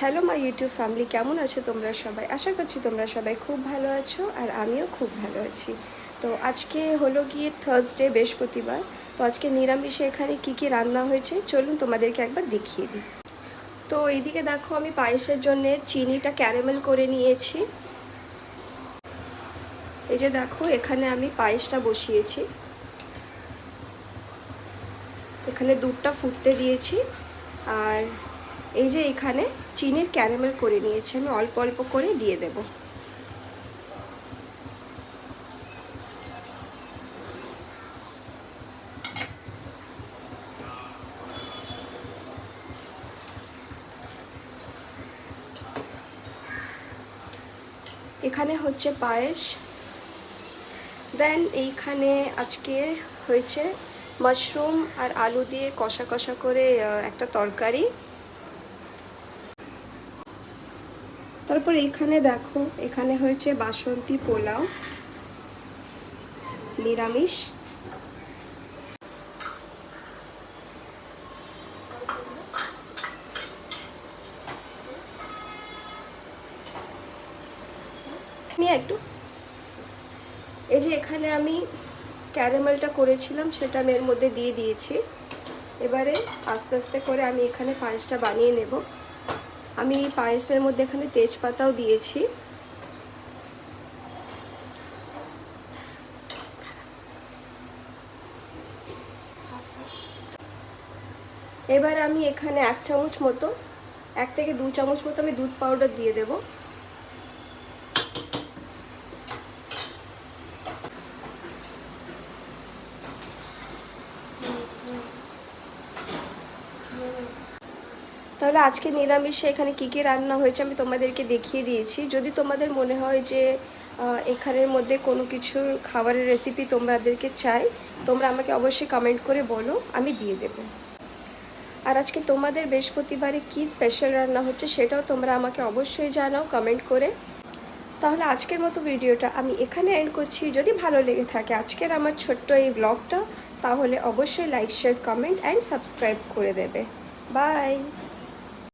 Hello my YouTube family, কেমন আছো তোমরা সবাই? আশা করছি তোমরা সবাই খুব ভালো আছো আর আমিও খুব ভালো আছি। তো আজকে হলো গিয়ে থার্সডে, বৃহস্পতিবার। তো আজকে নিরামিষে এখানে কি কি রান্না হয়েছে চলুন তোমাদেরকে একবার দেখিয়ে দিই। তো এইদিকে দেখো, আমি পায়েসের জন্য চিনিটা ক্যারামেল করে নিয়েছি। এই যে দেখো, এখানে আমি পায়েসটা বসিয়েছি। এখানে দুধটা ফুটতে দিয়েছি। আর এই যে এখানে চিনির ক্যারামেল করে নিয়েছি, আমি অল্প অল্প করে দিয়ে দেবো। এখানে হচ্ছে পায়েস। দেন এইখানে আজকে হয়েছে মাশরুম আর আলু দিয়ে কষা কষা করে একটা তরকারি। তারপর এইখানে দেখো, এখানে হয়েছে বাসন্তী পোলাও, নিরামিষ। নিয়ে একটু, এই যে এখানে আমি ক্যারামেলটা করেছিলাম সেটা আমি এর মধ্যে দিয়ে দিয়েছি। এবারে আস্তে আস্তে করে আমি এখানে পায়েসটা বানিয়ে নেব। আমি পায়েসের মধ্যে এখানে তেজপাতাও দিয়েছি। এবার আমি এখানে 1 চামচ মতো, 1 থেকে 2 চামচ মতো আমি দুধ পাউডার দিয়ে দেব। তাহলে আজকে নিরামিষে এখানে কী কী রান্না হয়েছে আমি তোমাদেরকে দেখিয়ে দিয়েছি। যদি তোমাদের মনে হয় যে এখানের মধ্যে কোনো কিছুর খাবারের রেসিপি তোমাদেরকে চাই, তোমরা আমাকে অবশ্যই কমেন্ট করে বলো, আমি দিয়ে দেবো। আর আজকে তোমাদের বৃহস্পতিবারে কী স্পেশাল রান্না হচ্ছে সেটাও তোমরা আমাকে অবশ্যই জানাও কমেন্ট করে। তাহলে আজকের মতো ভিডিওটা আমি এখানে এন্ড করছি। যদি ভালো লেগে থাকে আজকের আমার ছোট্ট এই ব্লগটা, তাহলে অবশ্যই like, share, comment and subscribe করে দেবে। বাই।